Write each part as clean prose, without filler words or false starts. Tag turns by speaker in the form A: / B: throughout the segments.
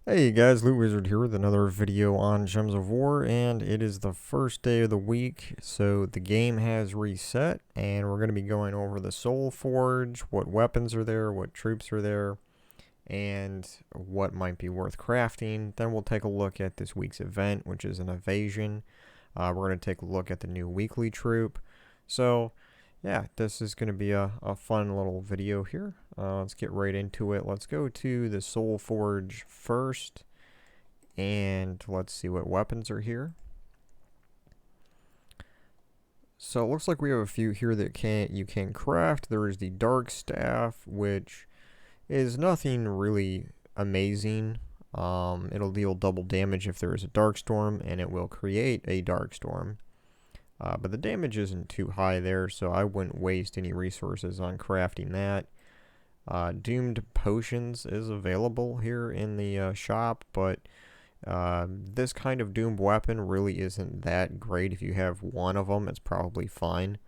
A: Hey guys, LootWizard here with another video on Gems of War, and it is the first day of the week, so the game has reset, and we're going to be going over the Soulforge, what weapons are there, what troops are there, and what might be worth crafting. Then we'll take a look at this week's event, which is an evasion. We're going to take a look at the new weekly troop. So, yeah, this is going to be a fun little video here. Let's get right into it. Let's go to the Soulforge first, and let's see what weapons are here. So it looks like we have a few here that you can craft. There is the Dark Staff, which is nothing really amazing. It'll deal double damage if there is a Dark Storm, and it will create a Dark Storm. But the damage isn't too high there, so I wouldn't waste any resources on crafting that. Doomed Potions is available here in the shop, but this kind of doomed weapon really isn't that great. If you have one of them, it's probably fine.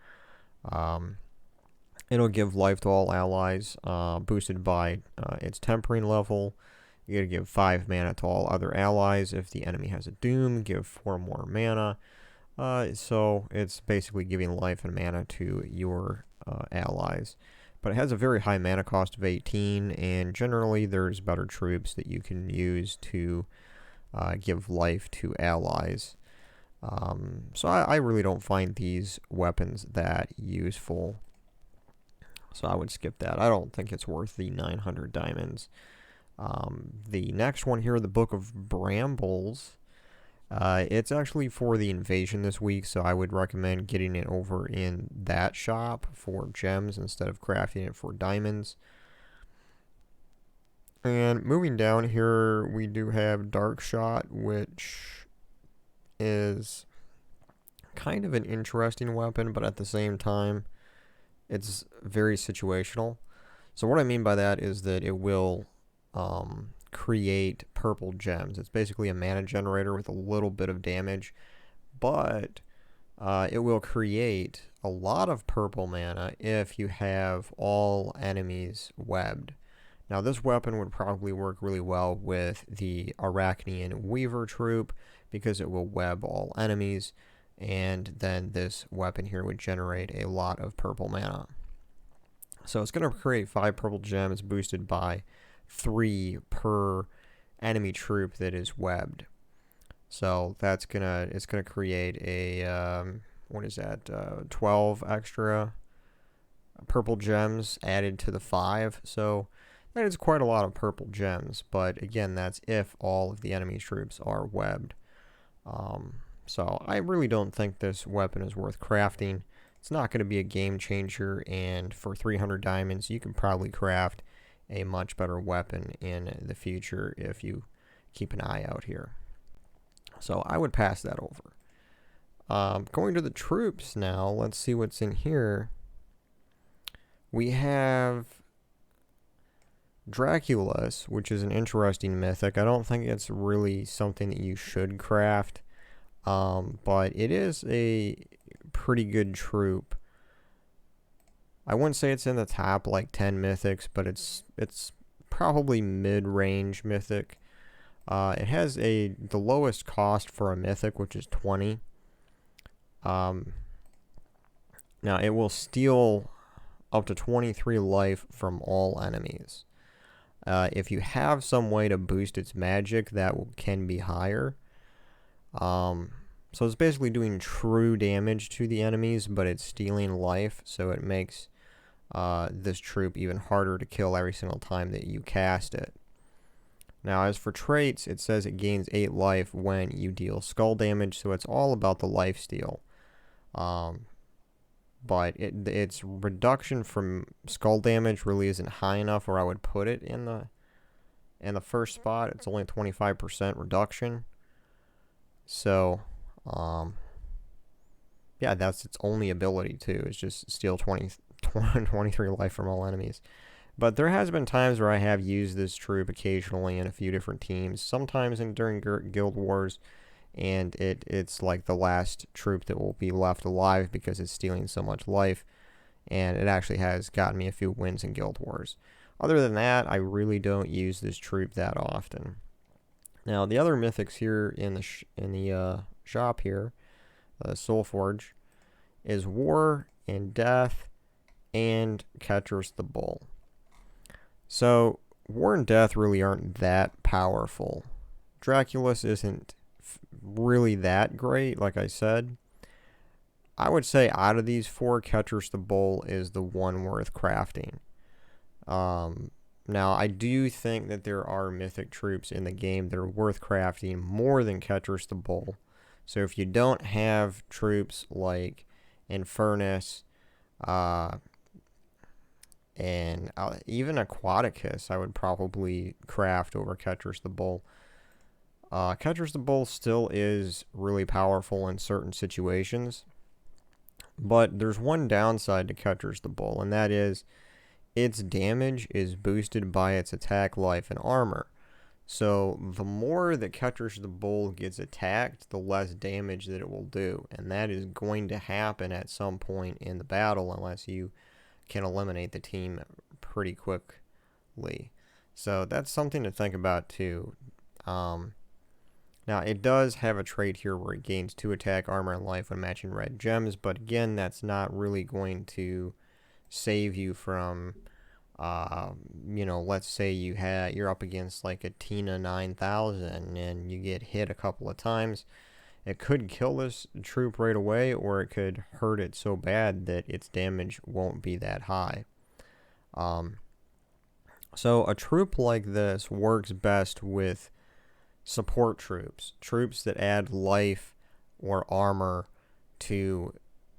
A: It'll give life to all allies, boosted by its tempering level. You gotta give 5 mana to all other allies. If the enemy has a doom, give 4 more mana. So it's basically giving life and mana to your allies. But it has a very high mana cost of 18, and generally there's better troops that you can use to give life to allies. So I really don't find these weapons that useful. So I would skip that. I don't think it's worth the 900 diamonds. The next one here, the Book of Brambles. It's actually for the invasion this week, so I would recommend getting it over in that shop for gems instead of crafting it for diamonds. And moving down here, we do have Dark Shot, which is kind of an interesting weapon, but at the same time, it's very situational. So what I mean by that is that it will create purple gems. It's basically a mana generator with a little bit of damage, but it will create a lot of purple mana if you have all enemies webbed. Now this weapon would probably work really well with the Arachnian Weaver troop because it will web all enemies, and then this weapon here would generate a lot of purple mana. So it's going to create 5 purple gems boosted by 3 per enemy troop that is webbed. So it's gonna create a 12 extra purple gems added to the 5. So that is quite a lot of purple gems, but again, that's if all of the enemy troops are webbed. So I really don't think this weapon is worth crafting. It's not going to be a game changer, and for 300 diamonds, you can probably craft a much better weapon in the future if you keep an eye out here. So I would pass that over. Going to the troops now, let's see what's in here. We have Draculus, which is an interesting mythic. I don't think it's really something that you should craft, but it is a pretty good troop. I wouldn't say it's in the top like 10 mythics, but it's probably mid-range mythic. It has the lowest cost for a mythic, which is 20. Now it will steal up to 23 life from all enemies. If you have some way to boost its magic, that can be higher. So it's basically doing true damage to the enemies, but it's stealing life, so it makes this troop even harder to kill every single time that you cast it. Now, as for traits, it says it gains 8 life when you deal skull damage, so it's all about the life steal. But its reduction from skull damage really isn't high enough where I would put it in the first spot. It's only 25% reduction. So, yeah, that's its only ability too, is just steal 23 life from all enemies. But there has been times where I have used this troop occasionally in a few different teams, sometimes during guild wars, and it's like the last troop that will be left alive because it's stealing so much life, and it actually has gotten me a few wins in guild wars. Other than that, I really don't use this troop that often. Now, the other mythics here in the shop here, Soulforge, is War and Death and Catchers the Bull. So, War and Death really aren't that powerful. Draculus isn't really that great, like I said. I would say out of these four, Catchers the Bull is the one worth crafting. Now, I do think that there are mythic troops in the game that are worth crafting more than Catchers the Bull. So if you don't have troops like Infernus, and even Aquaticus, I would probably craft over Catchers the Bull. Catchers the Bull still is really powerful in certain situations, but there's one downside to Catchers the Bull, and that is its damage is boosted by its attack, life, and armor. So the more that Catchers the Bull gets attacked, the less damage that it will do, and that is going to happen at some point in the battle unless you can eliminate the team pretty quickly. So that's something to think about too. Now, it does have a trait here where it gains 2 attack, armor, and life when matching red gems, but again, that's not really going to save you from, let's say you're up against like a Tina 9000 and you get hit a couple of times. It could kill this troop right away, or it could hurt it so bad that its damage won't be that high. So a troop like this works best with support troops, troops that add life or armor to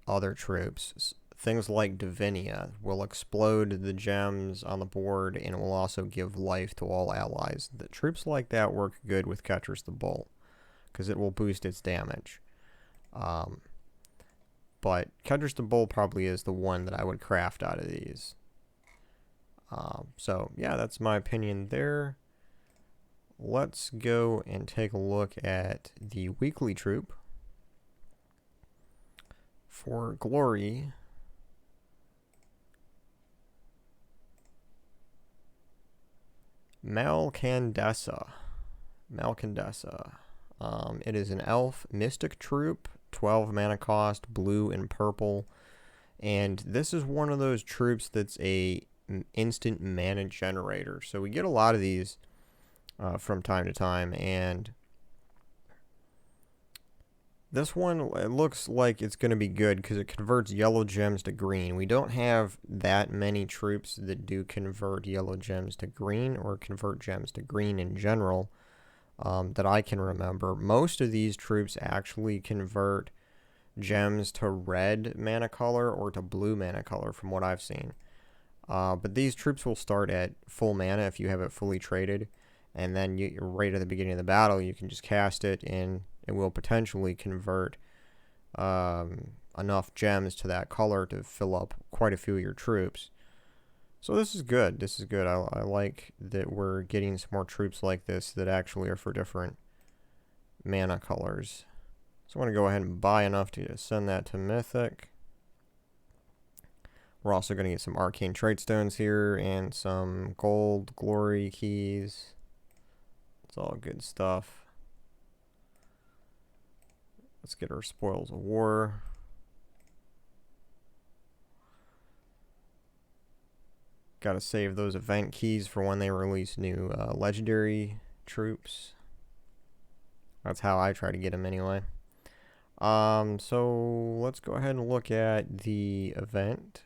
A: other troops. Things like Divinia will explode the gems on the board and will also give life to all allies. The troops like that work good with Catchers the Bull because it will boost its damage. But Catchers the Bull probably is the one that I would craft out of these. So yeah, that's my opinion there. Let's go and take a look at the weekly troop. For glory, Malcandessa. It is an elf mystic troop, 12 mana cost, blue and purple. And this is one of those troops that's a instant mana generator. So we get a lot of these from time to time, and this one, it looks like it's going to be good because it converts yellow gems to green. We don't have that many troops that do convert yellow gems to green or convert gems to green in general that I can remember. Most of these troops actually convert gems to red mana color or to blue mana color from what I've seen. But these troops will start at full mana if you have it fully traded, and then right at the beginning of the battle you can just cast it and it will potentially convert enough gems to that color to fill up quite a few of your troops. So this is good. This is good. I like that we're getting some more troops like this that actually are for different mana colors. So I'm going to go ahead and buy enough to send that to Mythic. We're also going to get some arcane trait stones here and some gold glory keys. It's all good stuff. Let's get our spoils of war. Got to save those event keys for when they release new legendary troops. That's how I try to get them anyway. So let's go ahead and look at the event.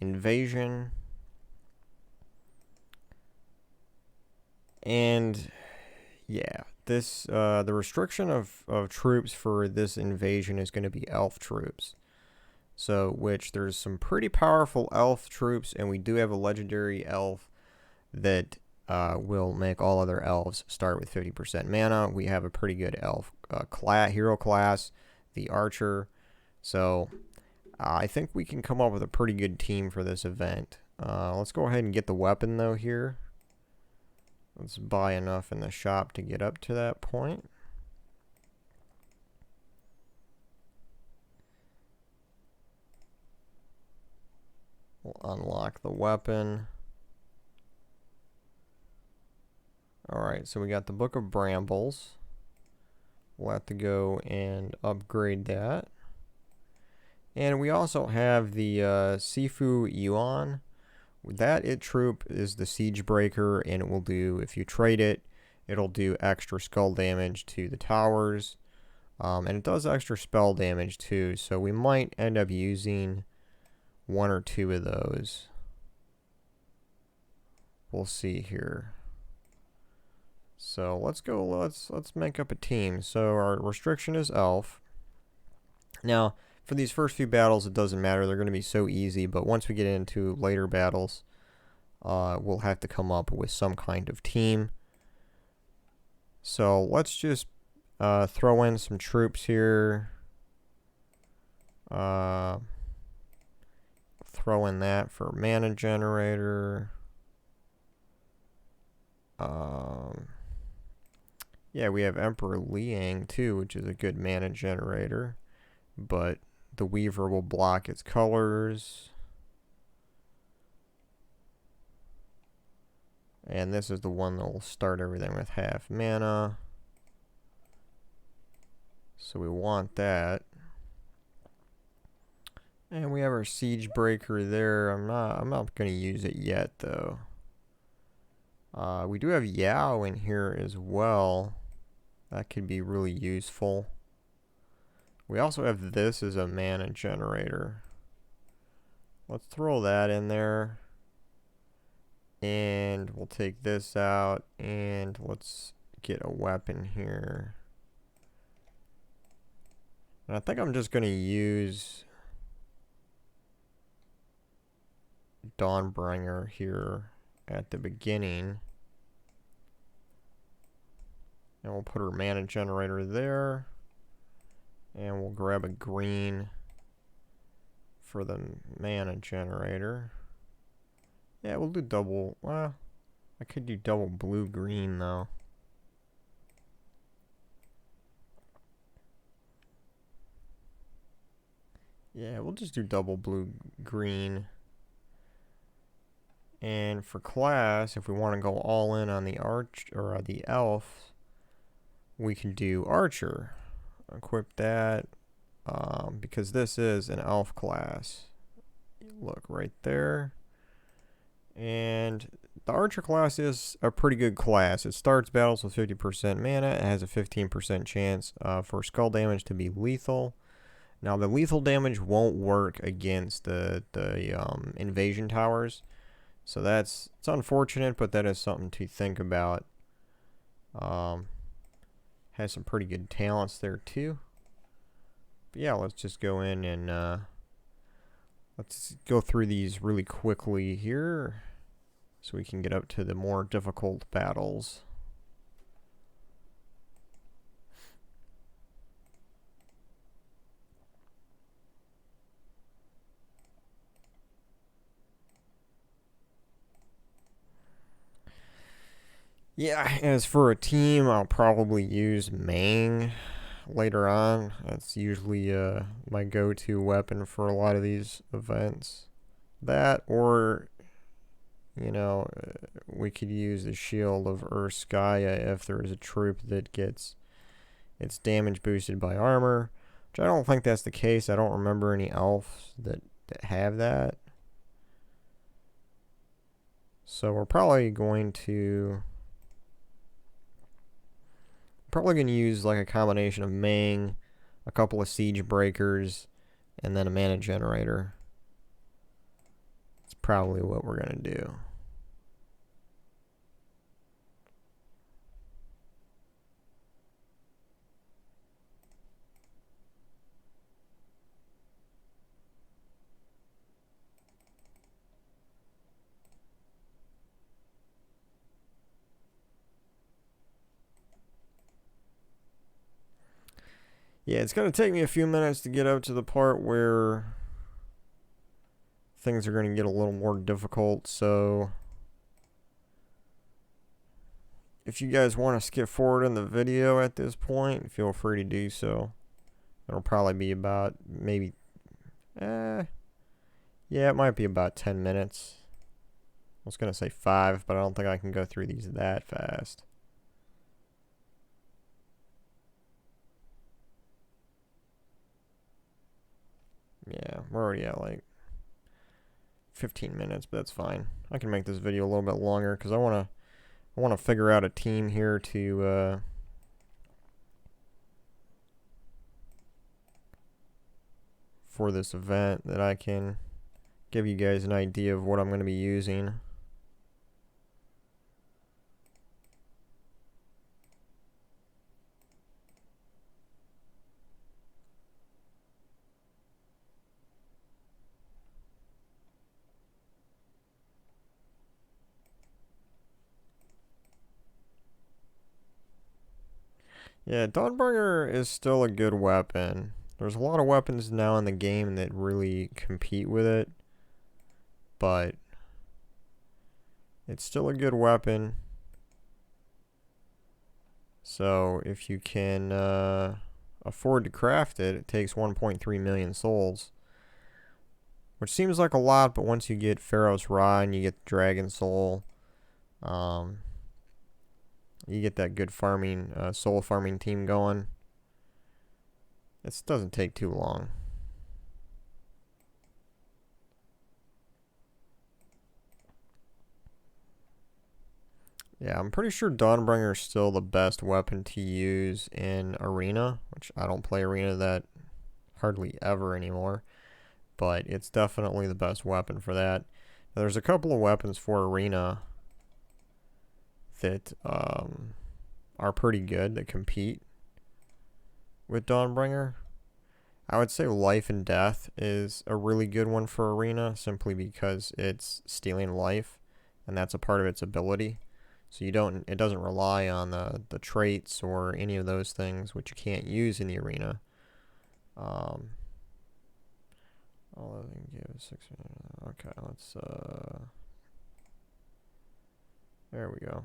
A: Invasion. And yeah, this the restriction of troops for this invasion is going to be elf troops. So, which there's some pretty powerful elf troops, and we do have a legendary elf that will make all other elves start with 50% mana. We have a pretty good elf hero class, the archer. So, I think we can come up with a pretty good team for this event. Let's go ahead and get the weapon, though, here. Let's buy enough in the shop to get up to that point. We'll unlock the weapon. Alright, so we got the Book of Brambles. We'll have to go and upgrade that. And we also have the Sifu Yuan. That troop is the Siege Breaker, and it will do, if you trade it, it'll do extra skull damage to the towers. And it does extra spell damage too, so we might end up using one or two of those. We'll see here. So let's go, let's make up a team. So our restriction is elf. Now, for these first few battles, it doesn't matter. They're going to be so easy, but once we get into later battles, we'll have to come up with some kind of team. So let's just throw in some troops here. Throw in that for mana generator. Yeah, we have Emperor Liang too, which is a good mana generator, but the Weaver will block its colors. And this is the one that will start everything with half mana. So we want that. And we have our Siege Breaker there. I'm not going to use it yet though. We do have Yao in here as well. That could be really useful. We also have this as a mana generator. Let's throw that in there. And we'll take this out. And let's get a weapon here. And I think I'm just going to use Dawnbringer here at the beginning. And we'll put our mana generator there. And we'll grab a green for the mana generator. Yeah, we'll do double. Well, I could do double blue-green though. Yeah, we'll just do double blue-green. And for class, if we want to go all in on the arch or the elf, we can do archer. Equip that because this is an elf class. Look right there. And the archer class is a pretty good class. It starts battles with 50% mana. It has a 15% chance for skull damage to be lethal. Now the lethal damage won't work against the invasion towers. So it's unfortunate, but that is something to think about. Has some pretty good talents there too. But yeah, let's just go in and let's go through these really quickly here so we can get up to the more difficult battles. Yeah, as for a team, I'll probably use Mang later on. That's usually my go-to weapon for a lot of these events. That, or, you know, we could use the Shield of Urskaya if there is a troop that gets its damage boosted by armor, which I don't think that's the case. I don't remember any elves that have that. So we're probably going to use like a combination of Mang, a couple of Siege Breakers, and then a mana generator. That's probably what we're going to do. Yeah, it's going to take me a few minutes to get up to the part where things are going to get a little more difficult, so if you guys want to skip forward in the video at this point, feel free to do so. It'll probably be about maybe, yeah, it might be about 10 minutes. I was going to say 5, but I don't think I can go through these that fast. Yeah, we're already at like 15 minutes, but that's fine. I can make this video a little bit longer because I want to figure out a team here to for this event that I can give you guys an idea of what I'm going to be using. Yeah, Dawnbringer is still a good weapon. There's a lot of weapons now in the game that really compete with it, but it's still a good weapon. So if you can afford to craft it, it takes 1.3 million souls, which seems like a lot, but once you get Pharaoh's Ra and you get the Dragon Soul, you get that good farming, soul farming team going. It doesn't take too long. Yeah, I'm pretty sure Dawnbringer is still the best weapon to use in Arena, which I don't play Arena that hardly ever anymore, but it's definitely the best weapon for that. Now, there's a couple of weapons for Arena that are pretty good, that compete with Dawnbringer. I would say Life and Death is a really good one for Arena, simply because it's stealing life, and that's a part of its ability. So it doesn't rely on the traits or any of those things, which you can't use in the Arena. All I can give is 6 minutes. Okay, let's there we go.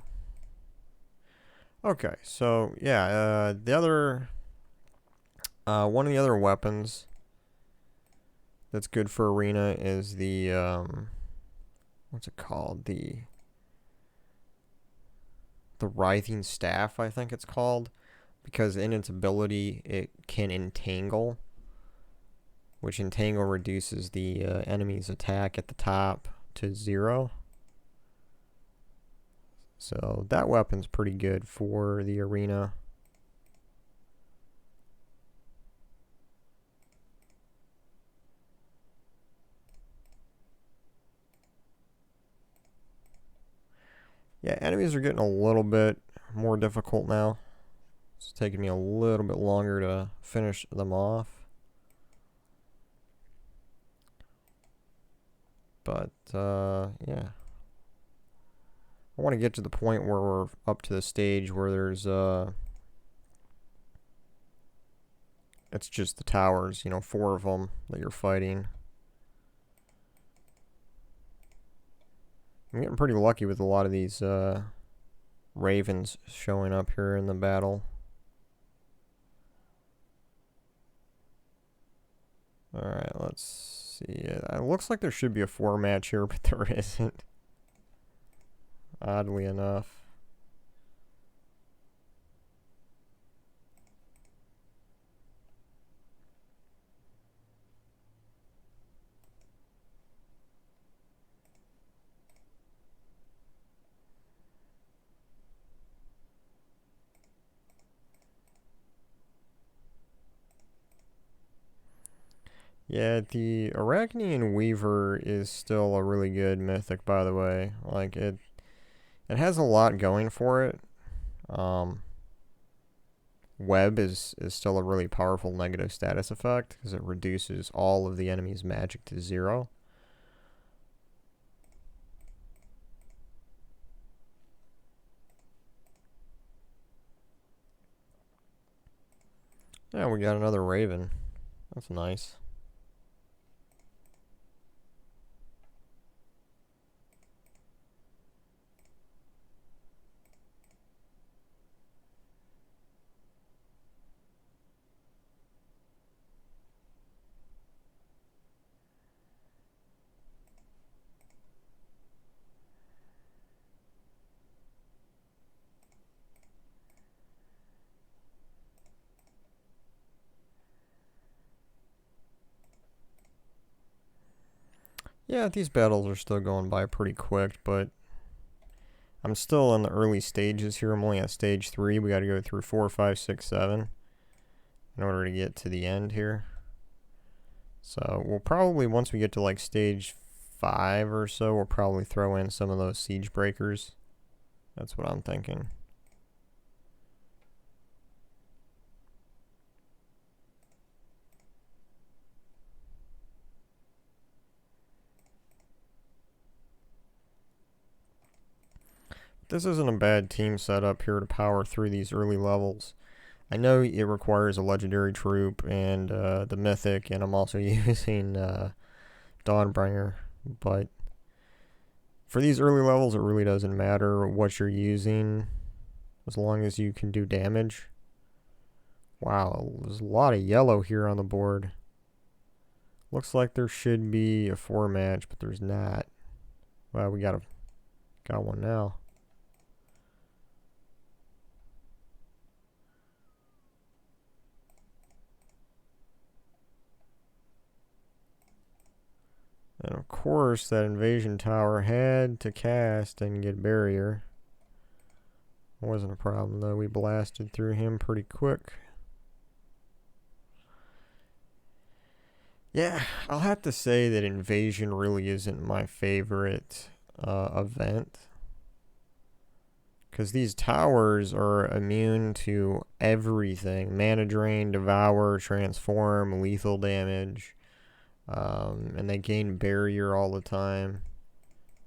A: Okay, so yeah, the other one of the other weapons that's good for Arena is the what's it called? The Writhing Staff, I think it's called, because in its ability it can entangle, which entangle reduces the enemy's attack at the top to 0. So that weapon's pretty good for the Arena. Yeah, enemies are getting a little bit more difficult now. It's taking me a little bit longer to finish them off. But, yeah. I want to get to the point where we're up to the stage where there's, it's just the towers, 4 of them that you're fighting. I'm getting pretty lucky with a lot of these, ravens showing up here in the battle. Alright, let's see. It looks like there should be a 4 match here, but there isn't. Oddly enough. Yeah, the Arachnean Weaver is still a really good mythic, by the way. Like, it has a lot going for it. Web is still a really powerful negative status effect, because it reduces all of the enemy's magic to 0. Yeah, we got another Raven. That's nice. Yeah, these battles are still going by pretty quick, but I'm still in the early stages here. I'm only at stage 3. We got to go through 4, 5, 6, 7 in order to get to the end here. So we'll probably, once we get to like stage 5 or so, we'll probably throw in some of those siege breakers. That's what I'm thinking. This isn't a bad team setup here to power through these early levels. I know it requires a legendary troop and the Mythic, and I'm also using Dawnbringer, but for these early levels, it really doesn't matter what you're using as long as you can do damage. Wow, there's a lot of yellow here on the board. Looks like there should be a 4 match, but there's not. Well, we got one now. And of course, that invasion tower had to cast and get barrier. Wasn't a problem though. We blasted through him pretty quick. Yeah, I'll have to say that invasion really isn't my favorite event. Because these towers are immune to everything. Mana drain, devour, transform, lethal damage. And they gain barrier all the time.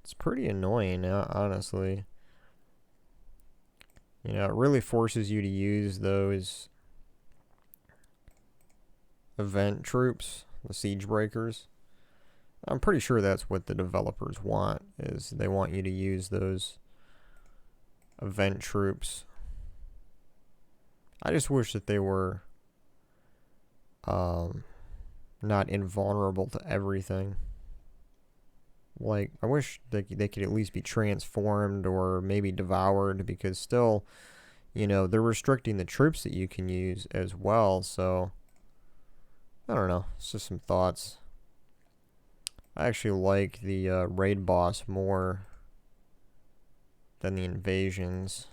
A: It's pretty annoying, honestly. You know, it really forces you to use those event troops, the siege breakers. I'm pretty sure that's what the developers want, is they want you to use those event troops. I just wish that they were not invulnerable to everything. Like, I wish they could at least be transformed or maybe devoured, because still, you know, they're restricting the troops that you can use as well. So I don't know, it's just some thoughts. I actually like the raid boss more than the invasions.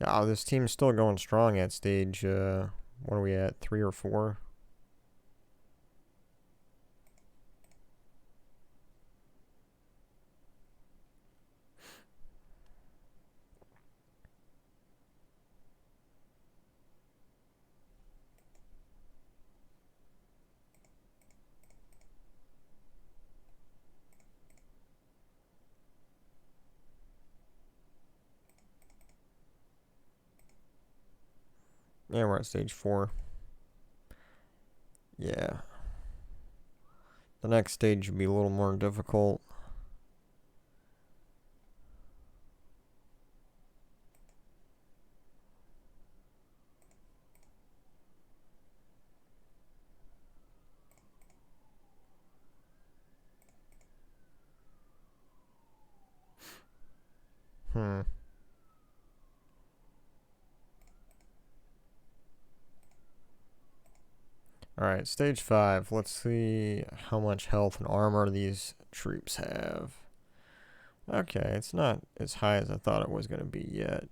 A: Oh, this team's still going strong at stage, what are we at, 3 or 4? Yeah, we're at stage 4. Yeah. The next stage would be a little more difficult. Alright, stage 5. Let's see how much health and armor these troops have. Okay, it's not as high as I thought it was going to be yet.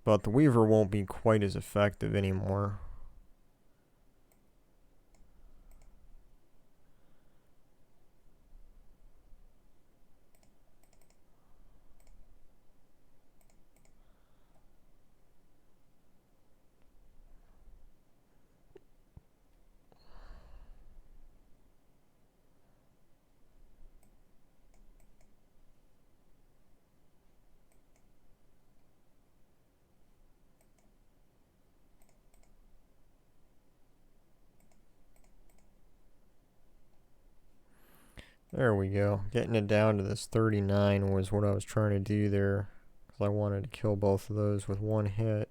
A: But the Weaver won't be quite as effective anymore. There we go. Getting it down to this 39 was what I was trying to do there, because I wanted to kill both of those with one hit.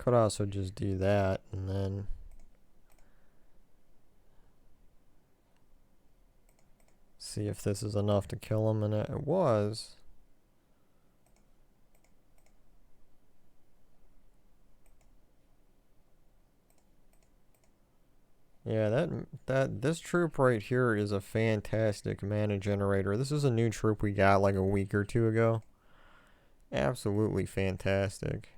A: could also just do that and then see if this is enough to kill him, and it was. Yeah, this troop right here is a fantastic mana generator. This is a new troop we got like a week or two ago. Absolutely fantastic.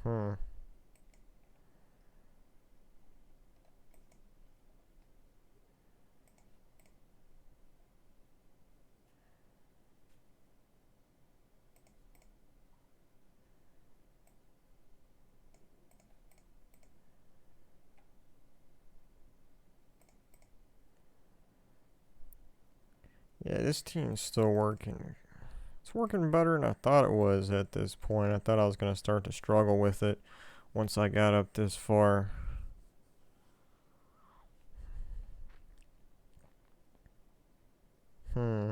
A: Hmm. Yeah, this team's still working. It's working better than I thought it was at this point. I thought I was going to start to struggle with it once I got up this far. Hmm.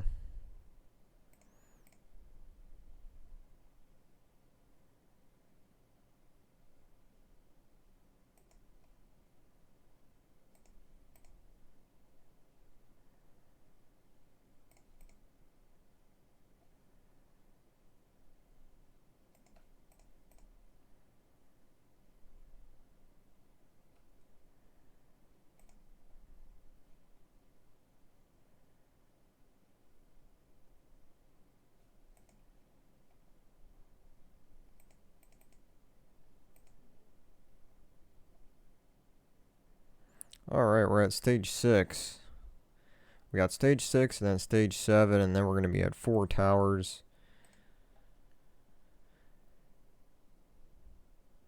A: Alright, we're at stage 6. We got stage 6 and then stage 7, and then we're going to be at 4 towers.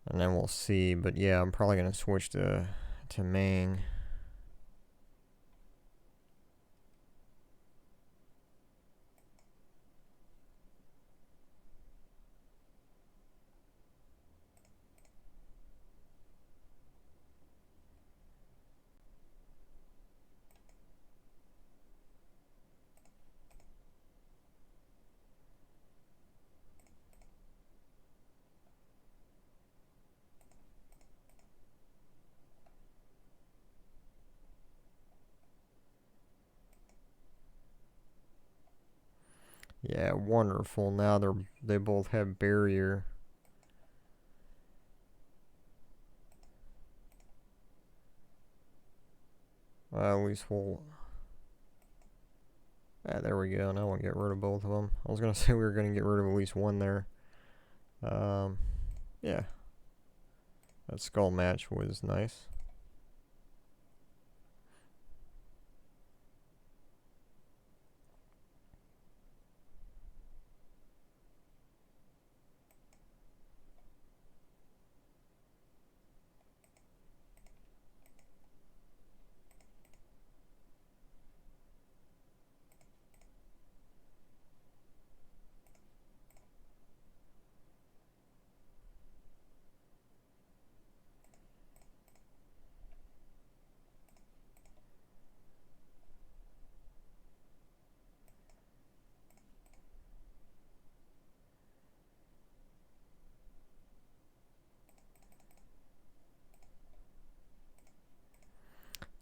A: And then we'll see, but yeah, I'm probably going to switch to Mang. Yeah, wonderful. Now they both have barrier. At least we'll. Ah, there we go. Now we'll get rid of both of them. I was gonna say we were gonna get rid of at least one there. Yeah. That skull match was nice.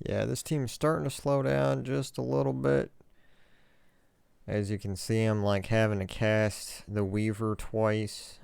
A: Yeah, this team's starting to slow down just a little bit. As you can see, I'm like having to cast the Weaver twice.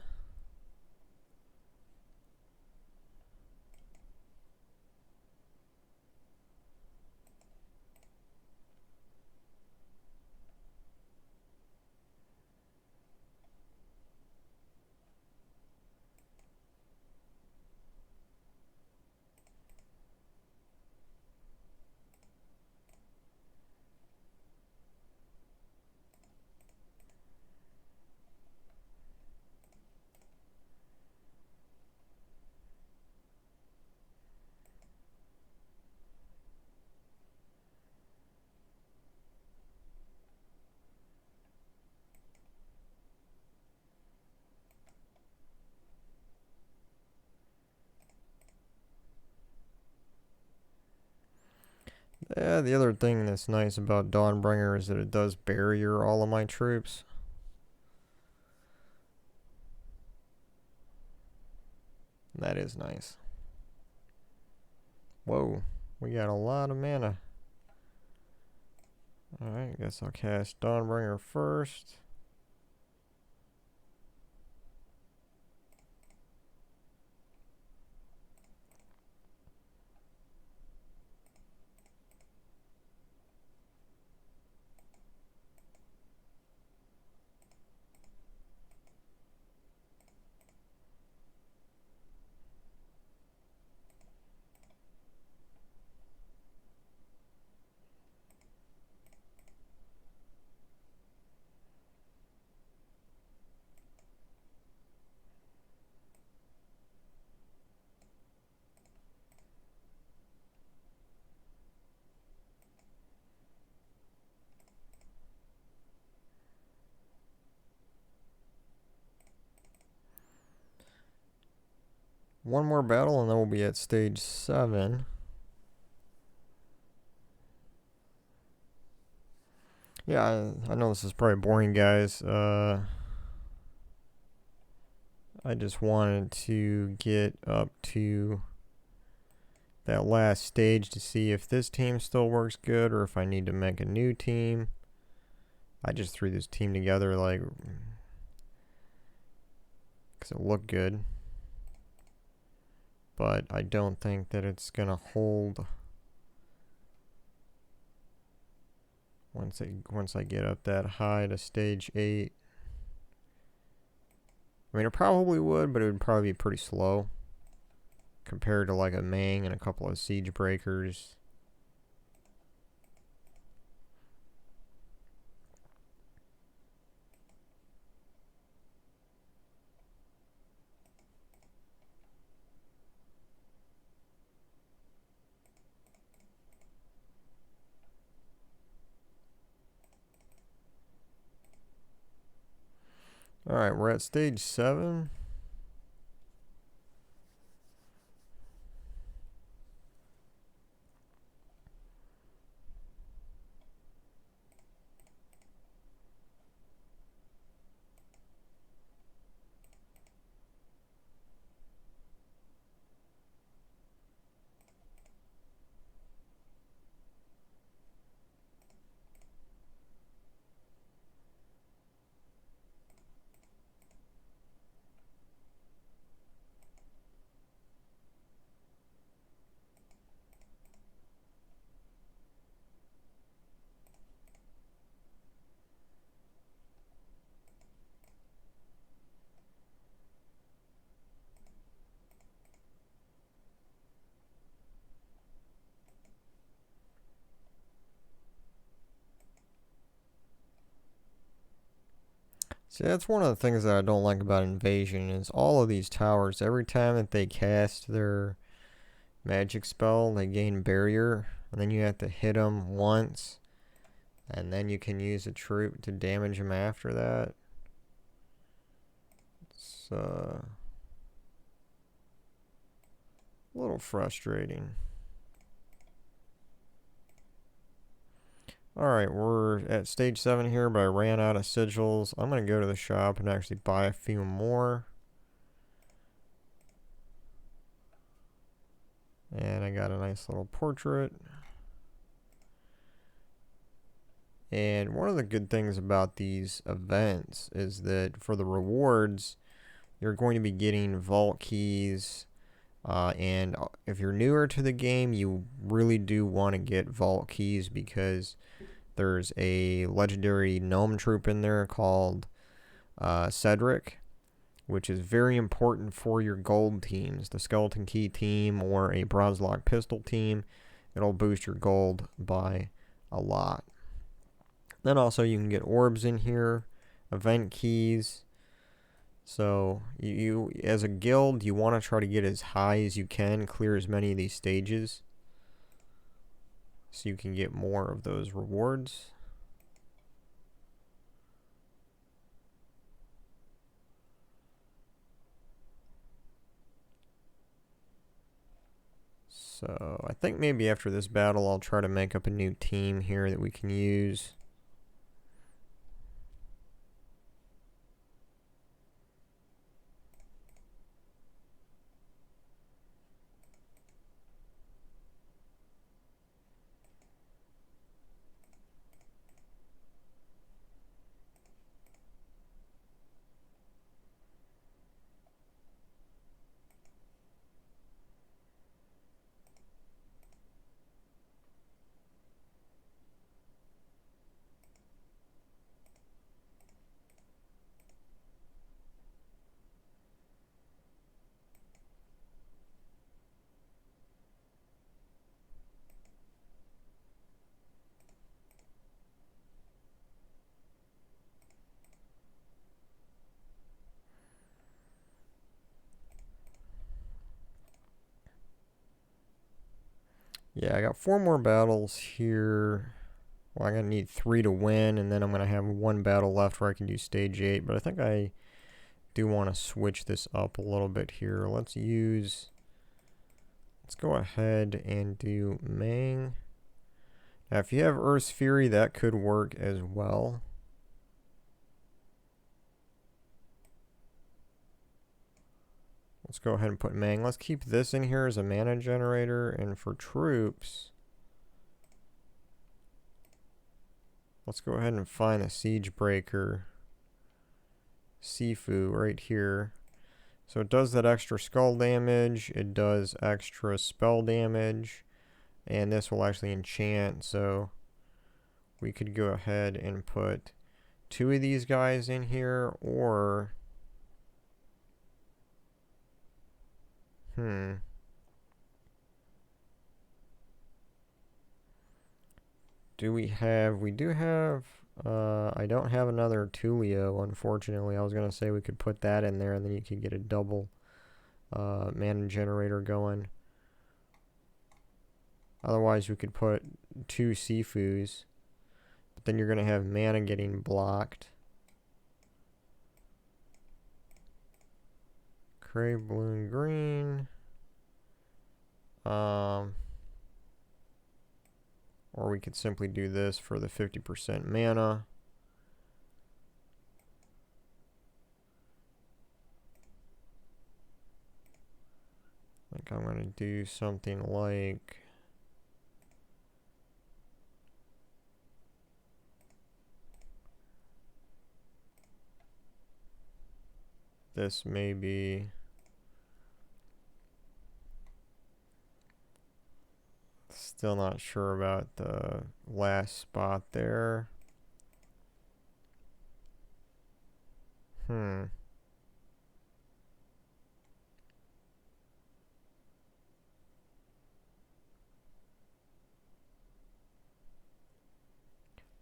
A: Yeah, the other thing that's nice about Dawnbringer is that it does barrier all of my troops. That is nice. Whoa, we got a lot of mana. Alright, I guess I'll cast Dawnbringer first. One more battle and then we'll be at stage 7. Yeah, I know this is probably boring, guys. I just wanted to get up to that last stage to see if this team still works good or if I need to make a new team. I just threw this team together like because it looked good, but I don't think that it's gonna hold once I get up that high to stage 8. I mean, it probably would, but it would probably be pretty slow compared to like a Mang and a couple of siege breakers. Alright, we're at stage 7. See, that's one of the things that I don't like about Invasion is all of these towers, every time that they cast their magic spell, they gain barrier, and then you have to hit them once, and then you can use a troop to damage them after that. It's a little frustrating. Alright, we're at stage 7 here, but I ran out of sigils. I'm going to go to the shop and actually buy a few more. And I got a nice little portrait. And one of the good things about these events is that for the rewards, you're going to be getting vault keys. And if you're newer to the game, you really do want to get vault keys because there's a legendary gnome troop in there called Cedric, which is very important for your gold teams, the Skeleton Key team or a Bronze Lock Pistol team. It'll boost your gold by a lot. Then also you can get orbs in here, event keys. So you as a guild, you want to try to get as high as you can, clear as many of these stages, so you can get more of those rewards. So I think maybe after this battle I'll try to make up a new team here that we can use. Yeah, I got 4 more battles here. Well, I'm going to need 3 to win, and then I'm going to have 1 battle left where I can do stage 8. But I think I do want to switch this up a little bit here. Let's go ahead and do Mang. Now, if you have Earth's Fury, that could work as well. Let's go ahead and put Mang. Let's keep this in here as a mana generator. And for troops, let's go ahead and find the Siege Breaker Sifu right here. So it does that extra skull damage. It does extra spell damage. And this will actually enchant. So we could go ahead and put 2 of these guys in here, or we do have, I don't have another Tuliao, unfortunately. I was going to say we could put that in there, and then you could get a double mana generator going. Otherwise, we could put 2 Sifus, but then you're going to have mana getting blocked. Crave blue and green. Or we could simply do this for the 50% mana. I think I'm going to do something like this, maybe. Still not sure about the last spot there.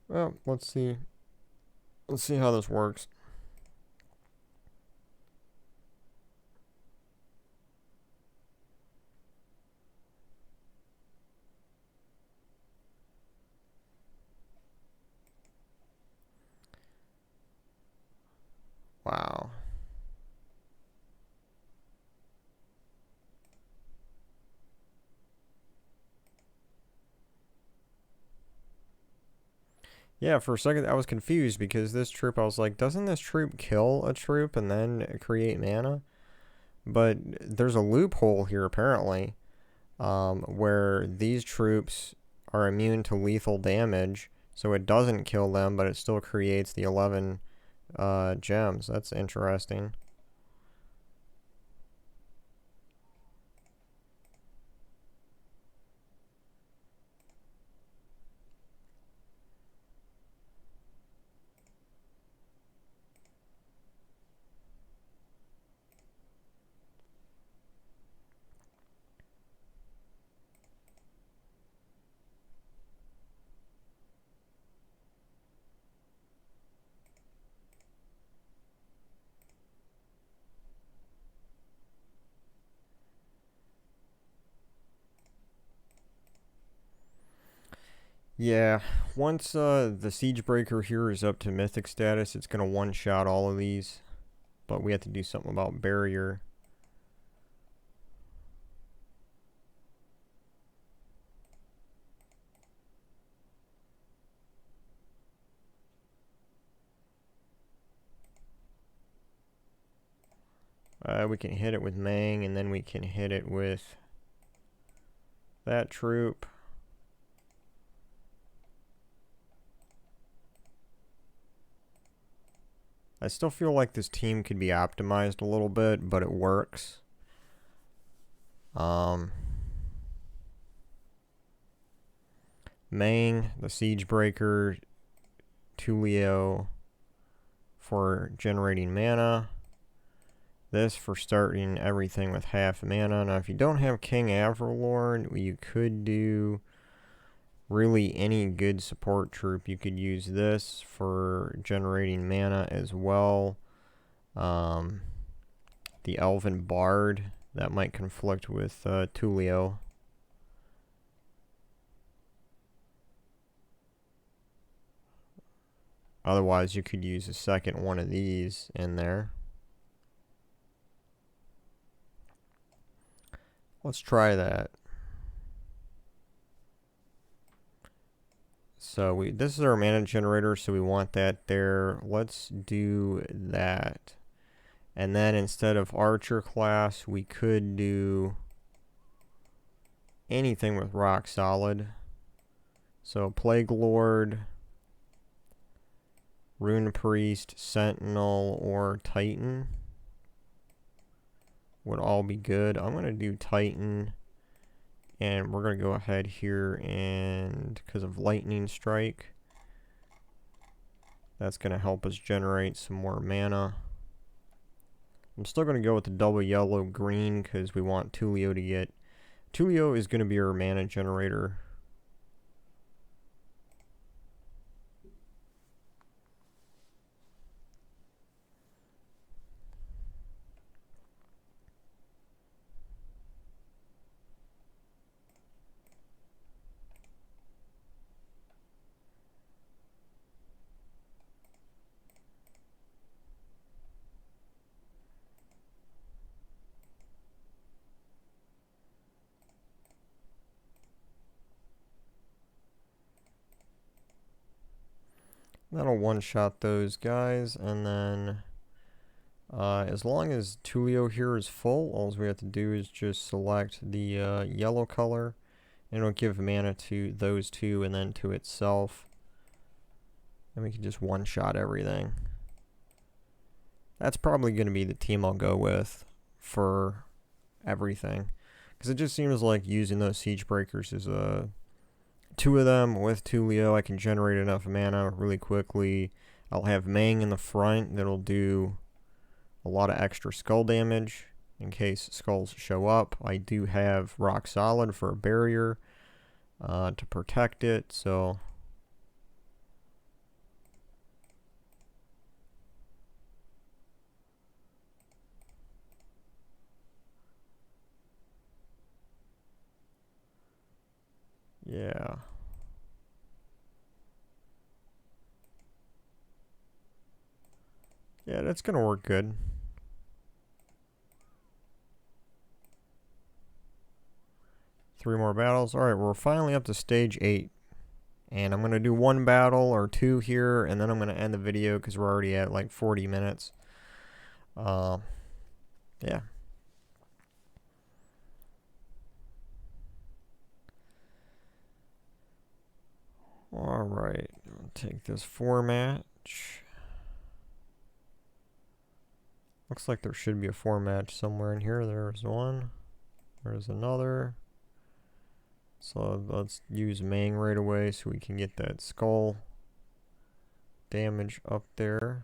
A: Well, let's see. Let's see how this works. Wow. Yeah, for a second I was confused because this troop, I was like, doesn't this troop kill a troop and then create mana? But there's a loophole here apparently, where these troops are immune to lethal damage, so it doesn't kill them, but it still creates the 11 gems. That's interesting. Yeah, once the Siege Breaker here is up to Mythic status, it's going to one-shot all of these. But we have to do something about barrier. We can hit it with Mang, and then we can hit it with that troop. I still feel like this team could be optimized a little bit, but it works. Mang, the Siege Breaker, Tuliao for generating mana. This for starting everything with half mana. Now, if you don't have King Avrolord, you could do really any good support troop. You could use this for generating mana as well. The Elven Bard, that might conflict with Tuliao. Otherwise, you could use a second one of these in there. Let's try that. So this is our mana generator, so we want that there. Let's do that. And then instead of Archer class, we could do anything with Rock Solid. So Plague Lord, Rune Priest, Sentinel, or Titan would all be good. I'm going to do Titan, and we're going to go ahead here, and because of Lightning Strike, that's going to help us generate some more mana. I'm still going to go with the double yellow green because we want Tuliao to get... Tuliao is going to be our mana generator. That'll one-shot those guys, and then as long as Tuliao here is full, all we have to do is just select the yellow color, and it'll give mana to those two and then to itself. And we can just one-shot everything. That's probably going to be the team I'll go with for everything, because it just seems like using those Siege Breakers is two of them with Tuliao. I can generate enough mana really quickly. I'll have Mang in the front that'll do a lot of extra skull damage in case skulls show up. I do have Rock Solid for a barrier to protect it, so yeah. Yeah, that's gonna work good. Three more battles. Alright, we're finally up to stage 8. And I'm gonna do one battle or two here, and then I'm gonna end the video because we're already at like 40 minutes. Yeah. Alright, I'll take this 4-match. Looks like there should be a 4-match somewhere in here. There's one. There's another. So let's use Mang right away so we can get that skull damage up there.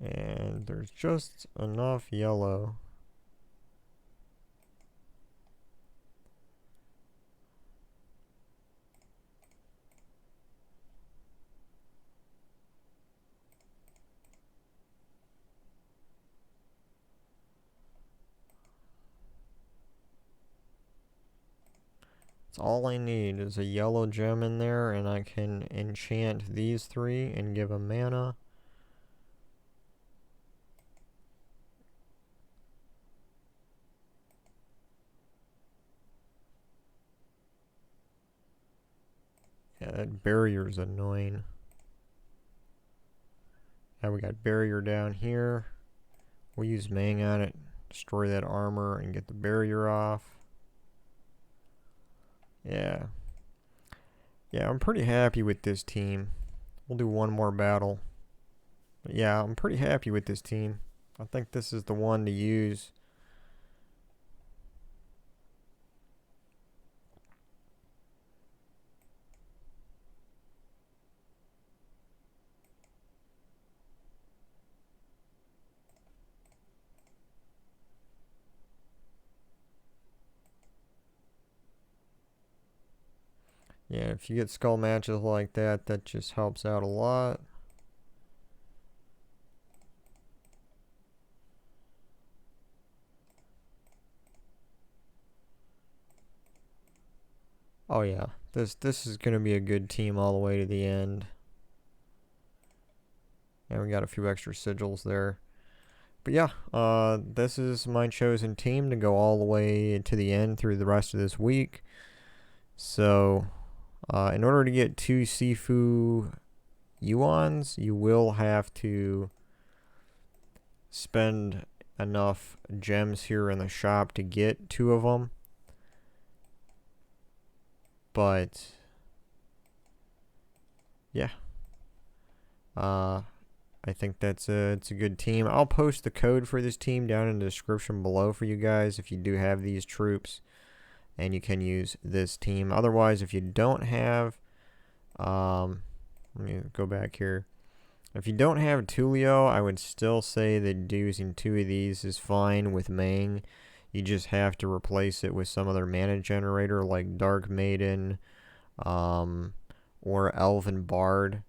A: And there's just enough yellow. All I need is a yellow gem in there, and I can enchant these 3 and give them mana. Yeah, that barrier's annoying. Now we got barrier down here. We'll use Mang on it, destroy that armor, and get the barrier off. Yeah. Yeah, I'm pretty happy with this team. We'll do one more battle. But yeah, I'm pretty happy with this team. I think this is the one to use. Yeah, if you get skull matches like that, that just helps out a lot. Oh yeah, this is gonna be a good team all the way to the end. And we got a few extra sigils there. But yeah, this is my chosen team to go all the way to the end through the rest of this week. So, in order to get 2 Sifu Yuans, you will have to spend enough gems here in the shop to get 2 of them. But yeah, I think it's a good team. I'll post the code for this team down in the description below for you guys if you do have these troops, and you can use this team. Otherwise, if you don't have, let me go back here. If you don't have Tuliao, I would still say that using 2 of these is fine with Mang. You just have to replace it with some other mana generator like Dark Maiden or Elven Bard.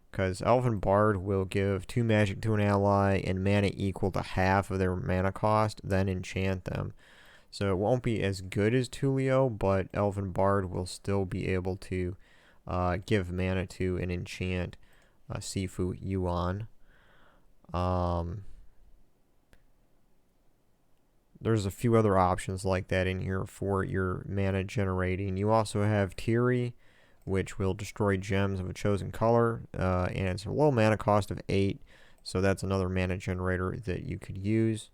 A: Because Elven Bard will give 2 magic to an ally and mana equal to half of their mana cost, then enchant them. So it won't be as good as Tuliao, but Elven Bard will still be able to give mana to and enchant Sifu Yuan. There's a few other options like that in here for your mana generating. You also have Tiri, which will destroy gems of a chosen color, and it's a low mana cost of 8, so that's another mana generator that you could use.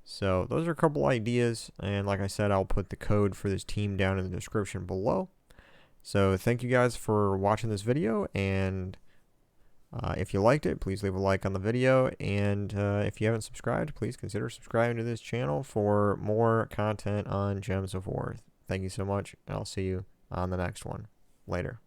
A: So those are a couple ideas, and like I said, I'll put the code for this team down in the description below. So thank you guys for watching this video, and if you liked it, please leave a like on the video, and if you haven't subscribed, please consider subscribing to this channel for more content on Gems of War. Thank you so much, and I'll see you on the next one. Later.